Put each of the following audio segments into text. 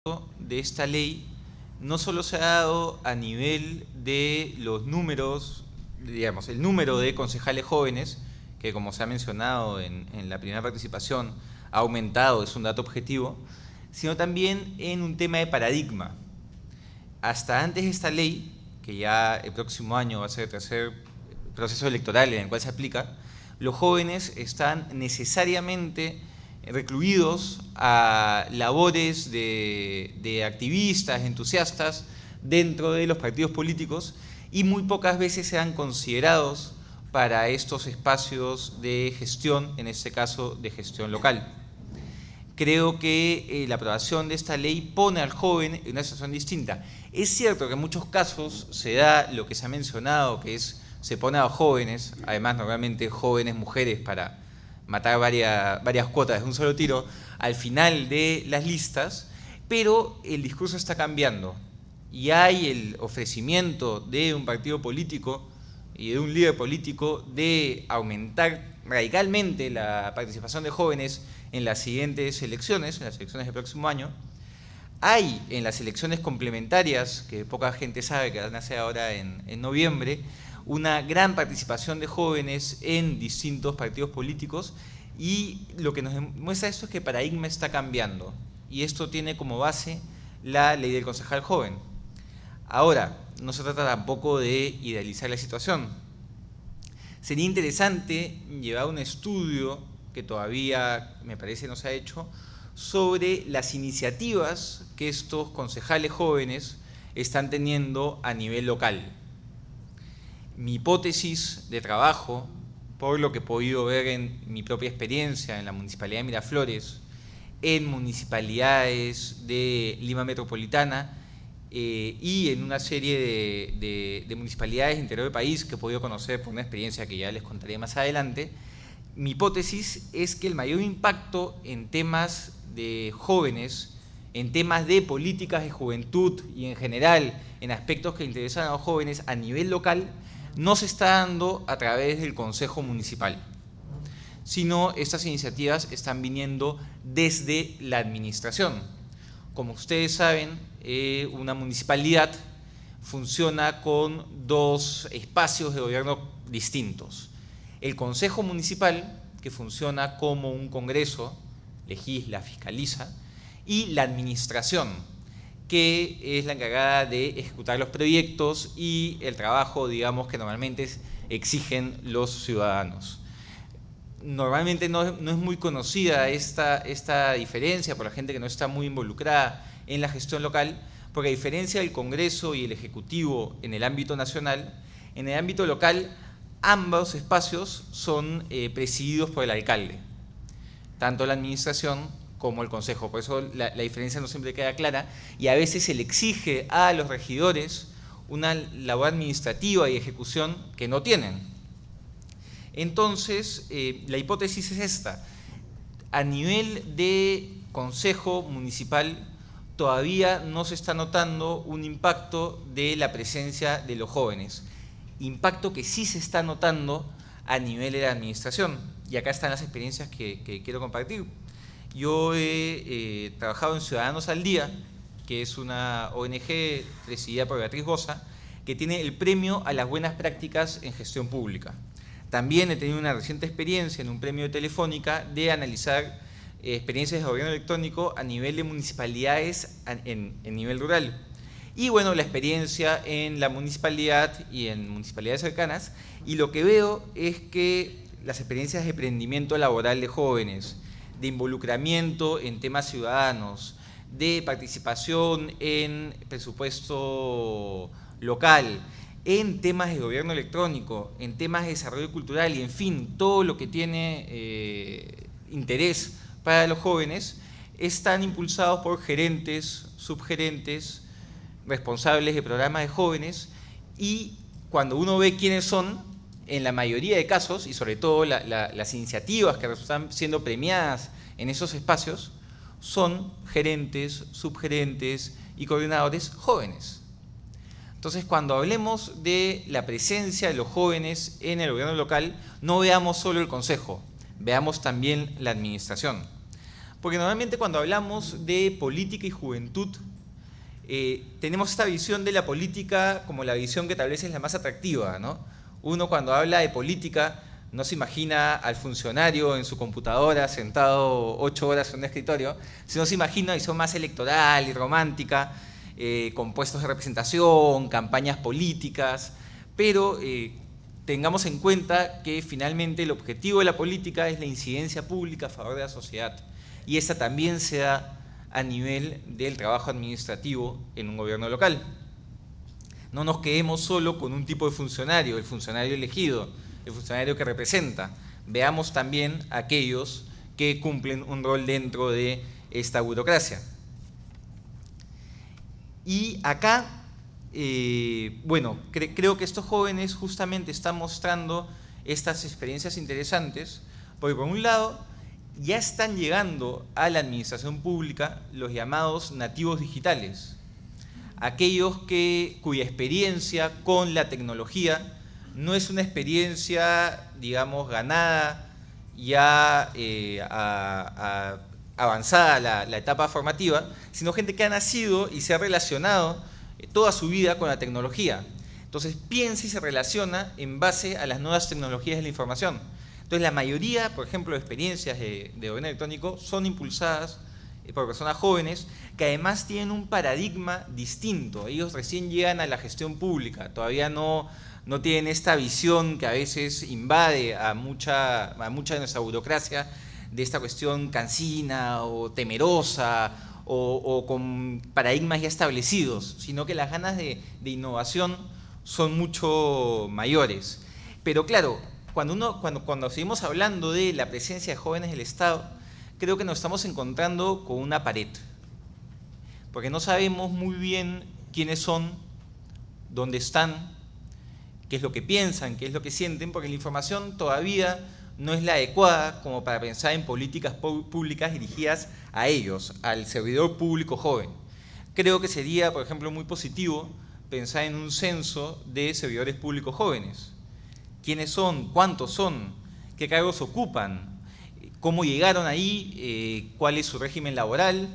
de esta ley no solo se ha dado a nivel de los números, digamos, el número de concejales jóvenes, que como se ha mencionado en la primera participación, ha aumentado, es un dato objetivo, sino también en un tema de paradigma. Hasta antes de esta ley, que ya el próximo año va a ser el tercer proceso electoral en el cual se aplica, los jóvenes están necesariamente recluidos a labores de activistas, entusiastas dentro de los partidos políticos y muy pocas veces sean considerados para estos espacios de gestión, en este caso de gestión local. Creo que la aprobación de esta ley pone al joven en una situación distinta. Es cierto que en muchos casos se da lo que se ha mencionado, que es se pone a jóvenes, además normalmente jóvenes mujeres para matar varias cuotas de un solo tiro, al final de las listas, pero el discurso está cambiando y hay el ofrecimiento de un partido político y de un líder político de aumentar radicalmente la participación de jóvenes en las siguientes elecciones, en las elecciones del próximo año. Hay en las elecciones complementarias, que poca gente sabe que van a ser ahora en noviembre, una gran participación de jóvenes en distintos partidos políticos y lo que nos demuestra esto es que el paradigma está cambiando y esto tiene como base la ley del concejal joven. Ahora, no se trata tampoco de idealizar la situación. Sería interesante llevar un estudio que todavía me parece no se ha hecho sobre las iniciativas que estos concejales jóvenes están teniendo a nivel local. Mi hipótesis de trabajo, por lo que he podido ver en mi propia experiencia en la Municipalidad de Miraflores, en municipalidades de Lima Metropolitana y en una serie de municipalidades del interior del país que he podido conocer por una experiencia que ya les contaré más adelante, mi hipótesis es que el mayor impacto en temas de jóvenes, en temas de políticas de juventud y en general en aspectos que interesan a los jóvenes a nivel local, no se está dando a través del Consejo Municipal, sino estas iniciativas están viniendo desde la administración. Como ustedes saben, una municipalidad funciona con dos espacios de gobierno distintos. El Consejo Municipal, que funciona como un congreso, legisla, fiscaliza, y la administración, que es la encargada de ejecutar los proyectos y el trabajo, digamos, que normalmente exigen los ciudadanos. Normalmente no es muy conocida esta diferencia por la gente que no está muy involucrada en la gestión local, porque a diferencia del Congreso y el Ejecutivo en el ámbito nacional, en el ámbito local ambos espacios son presididos por el alcalde, tanto la administración como el Consejo. Por eso la diferencia no siempre queda clara y a veces se le exige a los regidores una labor administrativa y ejecución que no tienen. Entonces, la hipótesis es esta. A nivel de Consejo Municipal todavía no se está notando un impacto de la presencia de los jóvenes. Impacto que sí se está notando a nivel de la administración. Y acá están las experiencias que quiero compartir. Yo he trabajado en Ciudadanos al Día, que es una ONG presidida por Beatriz Boza, que tiene el premio a las buenas prácticas en gestión pública. También he tenido una reciente experiencia en un premio de Telefónica de analizar experiencias de gobierno electrónico a nivel de municipalidades en nivel rural. Y bueno, la experiencia en la municipalidad y en municipalidades cercanas, y lo que veo es que las experiencias de emprendimiento laboral de jóvenes, de involucramiento en temas ciudadanos, de participación en presupuesto local, en temas de gobierno electrónico, en temas de desarrollo cultural y en fin, todo lo que tiene interés para los jóvenes, están impulsados por gerentes, subgerentes, responsables de programas de jóvenes y cuando uno ve quiénes son, en la mayoría de casos, y sobre todo las iniciativas que están siendo premiadas en esos espacios, son gerentes, subgerentes y coordinadores jóvenes. Entonces, cuando hablemos de la presencia de los jóvenes en el gobierno local, no veamos solo el consejo, veamos también la administración. Porque normalmente cuando hablamos de política y juventud, tenemos esta visión de la política como la visión que tal vez es la más atractiva, ¿no? Uno cuando habla de política no se imagina al funcionario en su computadora sentado 8 horas en un escritorio, sino se imagina una visión más electoral y romántica, con puestos de representación, campañas políticas, pero tengamos en cuenta que finalmente el objetivo de la política es la incidencia pública a favor de la sociedad, y esta también se da a nivel del trabajo administrativo en un gobierno local. No nos quedemos solo con un tipo de funcionario, el funcionario elegido, el funcionario que representa. Veamos también aquellos que cumplen un rol dentro de esta burocracia. Y acá, bueno, creo que estos jóvenes justamente están mostrando estas experiencias interesantes, porque por un lado ya están llegando a la administración pública los llamados nativos digitales, aquellos cuya experiencia con la tecnología no es una experiencia, digamos, ganada ya avanzada la etapa formativa, sino gente que ha nacido y se ha relacionado toda su vida con la tecnología. Entonces piensa y se relaciona en base a las nuevas tecnologías de la información. Entonces la mayoría, por ejemplo, de experiencias de gobierno electrónico son impulsadas por personas jóvenes que además tienen un paradigma distinto. Ellos recién llegan a la gestión pública, todavía no tienen esta visión que a veces invade a mucha de nuestra burocracia, de esta cuestión cansina o temerosa o con paradigmas ya establecidos, sino que las ganas de innovación son mucho mayores. Pero claro, cuando seguimos hablando de la presencia de jóvenes del Estado, creo que nos estamos encontrando con una pared, porque no sabemos muy bien quiénes son, dónde están, qué es lo que piensan, qué es lo que sienten, porque la información todavía no es la adecuada como para pensar en políticas públicas dirigidas a ellos, al servidor público joven. Creo que sería, por ejemplo, muy positivo pensar en un censo de servidores públicos jóvenes. ¿Quiénes son? ¿Cuántos son? ¿Qué cargos ocupan? ¿Cómo llegaron ahí? ¿Cuál es su régimen laboral?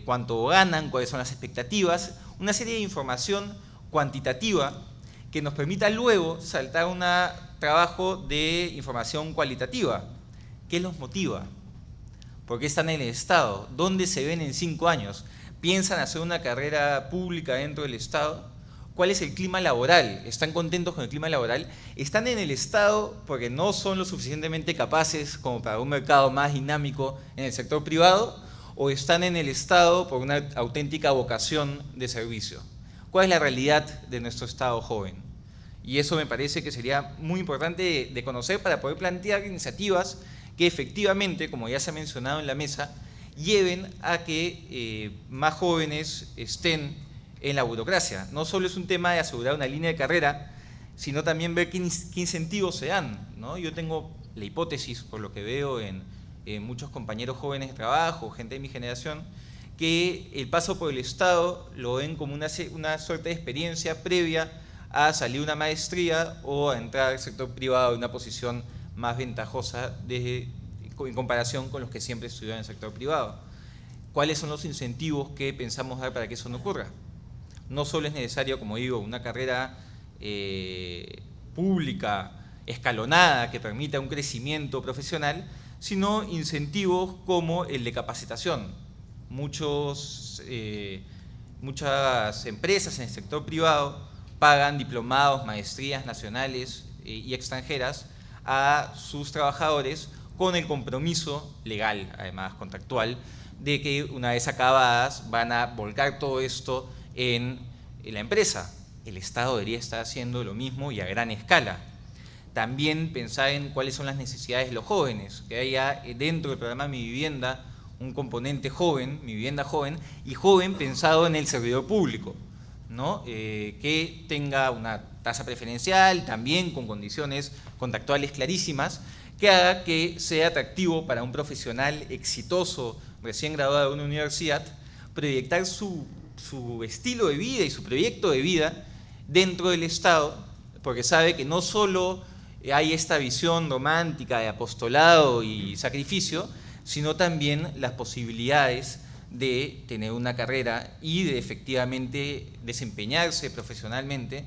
¿Cuánto ganan? ¿Cuáles son las expectativas? Una serie de información cuantitativa que nos permita luego saltar a un trabajo de información cualitativa. ¿Qué los motiva? ¿Por qué están en el Estado? ¿Dónde se ven en 5 años? ¿Piensan hacer una carrera pública dentro del Estado? ¿Cuál es el clima laboral? ¿Están contentos con el clima laboral? ¿Están en el Estado porque no son lo suficientemente capaces como para un mercado más dinámico en el sector privado? ¿O están en el Estado por una auténtica vocación de servicio? ¿Cuál es la realidad de nuestro Estado joven? Y eso me parece que sería muy importante de conocer para poder plantear iniciativas que efectivamente, como ya se ha mencionado en la mesa, lleven a que más jóvenes estén en la burocracia. No solo es un tema de asegurar una línea de carrera, sino también ver qué incentivos se dan, ¿no? Yo tengo la hipótesis, por lo que veo en muchos compañeros jóvenes de trabajo, gente de mi generación, que el paso por el Estado lo ven como una suerte de experiencia previa a salir una maestría o a entrar al sector privado en una posición más ventajosa en comparación con los que siempre estudian en el sector privado. ¿Cuáles son los incentivos que pensamos dar para que eso no ocurra? No solo es necesario, como digo, una carrera pública, escalonada, que permita un crecimiento profesional, sino incentivos como el de capacitación. Muchas empresas en el sector privado pagan diplomados, maestrías nacionales y extranjeras a sus trabajadores con el compromiso legal, además contractual, de que una vez acabadas van a volcar todo esto en la empresa. El Estado debería estar haciendo lo mismo y a gran escala. También pensar en cuáles son las necesidades de los jóvenes, que haya dentro del programa Mi Vivienda un componente joven, Mi Vivienda Joven, y joven pensado en el servidor público, ¿no? Que tenga una tasa preferencial, también con condiciones contractuales clarísimas, que haga que sea atractivo para un profesional exitoso, recién graduado de una universidad, proyectar su estilo de vida y su proyecto de vida dentro del Estado, porque sabe que no solo hay esta visión romántica de apostolado y sacrificio, sino también las posibilidades de tener una carrera y de efectivamente desempeñarse profesionalmente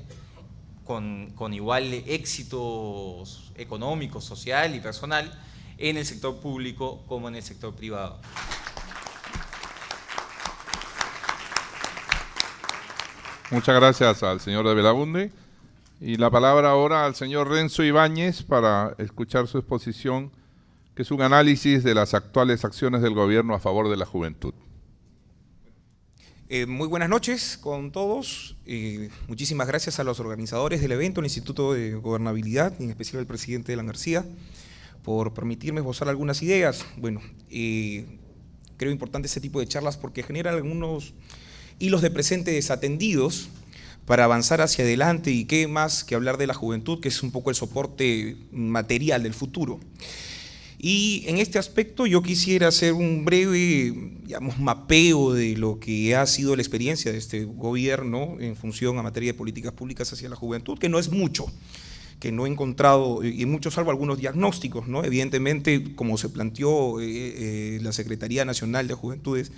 con igual éxito económico, social y personal en el sector público como en el sector privado. Muchas gracias al señor de Belaunde. Y la palabra ahora al señor Renzo Ibáñez para escuchar su exposición, que es un análisis de las actuales acciones del gobierno a favor de la juventud. Muy buenas noches con todos. Muchísimas gracias a los organizadores del evento, el Instituto de Gobernabilidad, y en especial al presidente Alan García, por permitirme esbozar algunas ideas. Bueno, creo importante este tipo de charlas porque generan algunos hilos de presente desatendidos para avanzar hacia adelante, y qué más que hablar de la juventud, que es un poco el soporte material del futuro. Y en este aspecto yo quisiera hacer un breve, digamos, mapeo de lo que ha sido la experiencia de este gobierno en función a materia de políticas públicas hacia la juventud, que no es mucho, que no he encontrado, y mucho salvo algunos diagnósticos, ¿no? Evidentemente, como se planteó la Secretaría Nacional de Juventudes,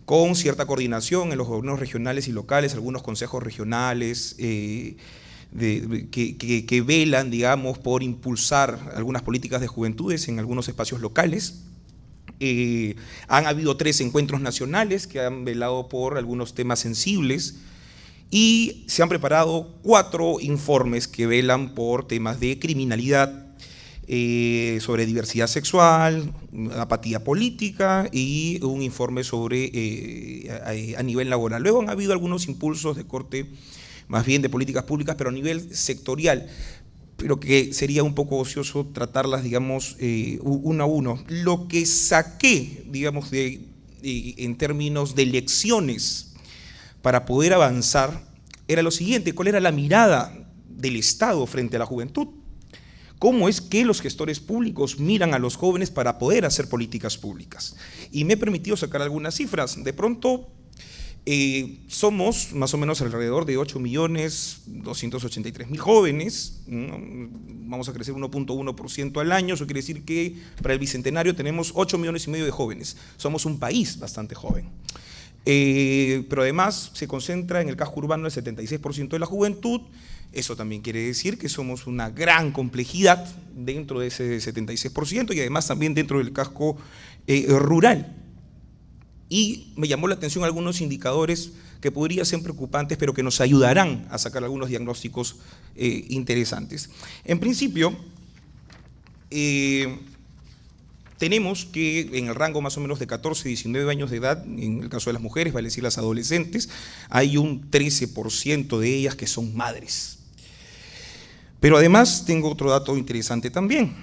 con cierta coordinación en los gobiernos regionales y locales, algunos consejos regionales, que velan, digamos, por impulsar algunas políticas de juventudes en algunos espacios locales. Han habido 3 encuentros nacionales que han velado por algunos temas sensibles, y se han preparado 4 informes que velan por temas de criminalidad, sobre diversidad sexual, apatía política, y un informe sobre a nivel laboral. Luego han habido algunos impulsos de corte más bien de políticas públicas, pero a nivel sectorial, pero que sería un poco ocioso tratarlas, digamos, uno a uno. Lo que saqué, digamos, en términos de lecciones para poder avanzar era lo siguiente: ¿cuál era la mirada del Estado frente a la juventud? ¿Cómo es que los gestores públicos miran a los jóvenes para poder hacer políticas públicas? Y me he permitido sacar algunas cifras. De pronto, somos más o menos alrededor de 8.283.000 jóvenes, ¿no? Vamos a crecer 1.1% al año. Eso quiere decir que para el Bicentenario tenemos 8,5 millones de jóvenes. Somos un país bastante joven. Pero además se concentra en el casco urbano el 76% de la juventud. Eso también quiere decir que somos una gran complejidad dentro de ese 76%, y además también dentro del casco rural. Y me llamó la atención algunos indicadores que podrían ser preocupantes, pero que nos ayudarán a sacar algunos diagnósticos interesantes. En principio, tenemos que en el rango más o menos de 14 a 19 años de edad, en el caso de las mujeres, vale decir las adolescentes, hay un 13% de ellas que son madres. Pero además tengo otro dato interesante también.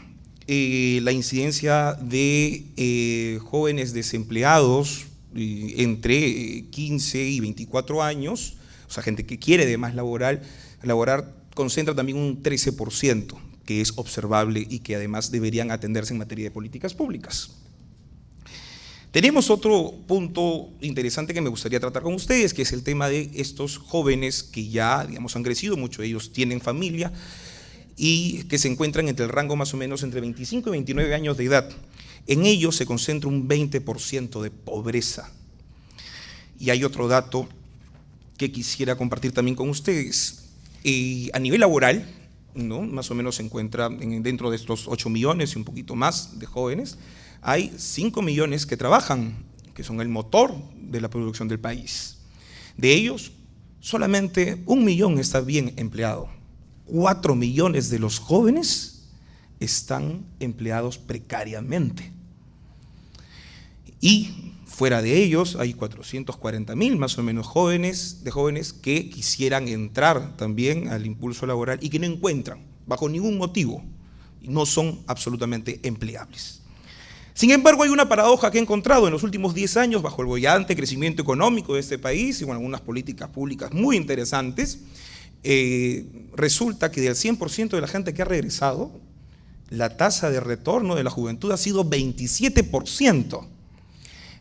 La incidencia de jóvenes desempleados entre 15 y 24 años, o sea, gente que quiere además laborar, concentra también un 13%, que es observable y que además deberían atenderse en materia de políticas públicas. Tenemos otro punto interesante que me gustaría tratar con ustedes, que es el tema de estos jóvenes que ya, digamos, han crecido, muchos de ellos tienen familia, y que se encuentran entre el rango más o menos entre 25 y 29 años de edad. En ellos se concentra un 20% de pobreza. Y hay otro dato que quisiera compartir también con ustedes. A nivel laboral, ¿no?, más o menos se encuentra dentro de estos 8 millones y un poquito más de jóvenes, hay 5 millones que trabajan, que son el motor de la producción del país. De ellos, solamente 1 millón está bien empleado. 4 millones de los jóvenes están empleados precariamente. Y fuera de ellos hay 440.000 más o menos jóvenes que quisieran entrar también al impulso laboral y que no encuentran, bajo ningún motivo, y no son absolutamente empleables. Sin embargo, hay una paradoja que he encontrado en los últimos 10 años bajo el boyante crecimiento económico de este país y con algunas políticas públicas muy interesantes. Resulta que del 100% de la gente que ha regresado, la tasa de retorno de la juventud ha sido 27%.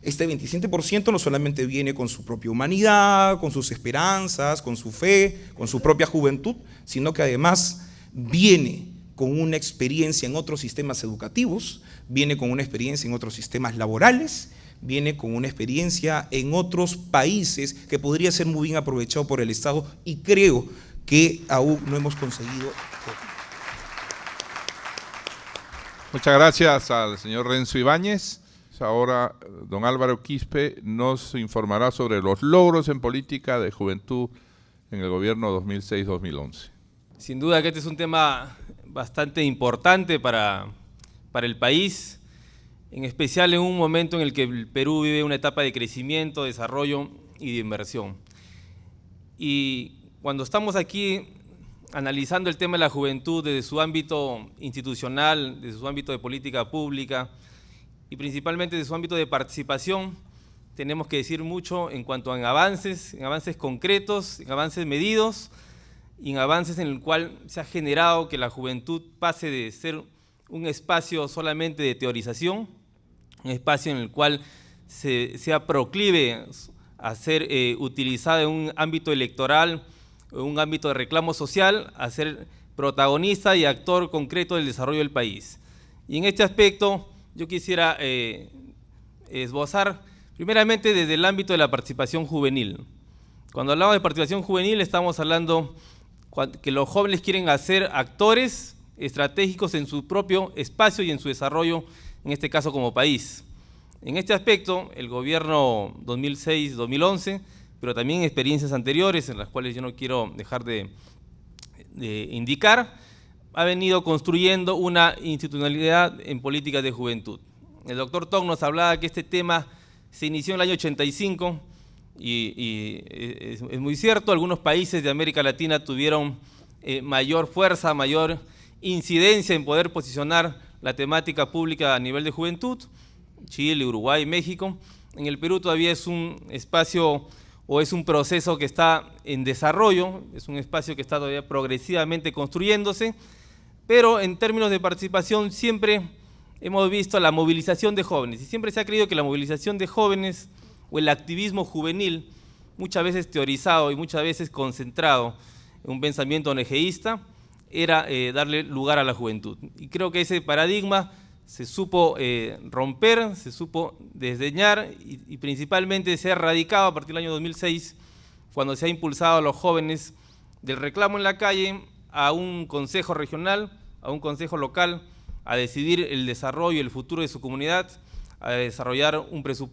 Este 27% no solamente viene con su propia humanidad, con sus esperanzas, con su fe, con su propia juventud, sino que además viene con una experiencia en otros sistemas educativos, viene con una experiencia en otros sistemas laborales, viene con una experiencia en otros países que podría ser muy bien aprovechado por el Estado, y creo que aún no hemos conseguido. Muchas gracias al señor Renzo Ibáñez. Ahora don Álvaro Quispe nos informará sobre los logros en política de juventud en el gobierno 2006-2011. Sin duda que este es un tema bastante importante para el país, en especial en un momento en el que el Perú vive una etapa de crecimiento, desarrollo y de inversión. Y cuando estamos aquí analizando el tema de la juventud desde su ámbito institucional, desde su ámbito de política pública y principalmente desde su ámbito de participación, tenemos que decir mucho en cuanto a avances concretos, en avances medidos y en avances en el cual se ha generado que la juventud pase de ser un espacio solamente de teorización, un espacio en el cual sea proclive a ser utilizado en un ámbito electoral, en un ámbito de reclamo social, a ser protagonista y actor concreto del desarrollo del país. Y en este aspecto yo quisiera esbozar primeramente desde el ámbito de la participación juvenil. Cuando hablamos de participación juvenil estamos hablando que los jóvenes quieren ser actores estratégicos en su propio espacio y en su desarrollo, en este caso como país. En este aspecto, el gobierno 2006-2011, pero también experiencias anteriores en las cuales yo no quiero dejar de indicar, ha venido construyendo una institucionalidad en políticas de juventud. El doctor Tong nos hablaba que este tema se inició en el año 85 y es muy cierto, algunos países de América Latina tuvieron mayor fuerza, mayor incidencia en poder posicionar la temática pública a nivel de juventud, Chile, Uruguay, México. En el Perú todavía es un espacio o es un proceso que está en desarrollo, es un espacio que está todavía progresivamente construyéndose, pero en términos de participación siempre hemos visto la movilización de jóvenes y siempre se ha creído que la movilización de jóvenes o el activismo juvenil, muchas veces teorizado y muchas veces concentrado en un pensamiento ONGista, era darle lugar a la juventud. Y creo que ese paradigma se supo romper, se supo desdeñar y principalmente se ha erradicado a partir del año 2006, cuando se ha impulsado a los jóvenes del reclamo en la calle a un consejo regional, a un consejo local, a decidir el desarrollo y el futuro de su comunidad, a desarrollar un presupuesto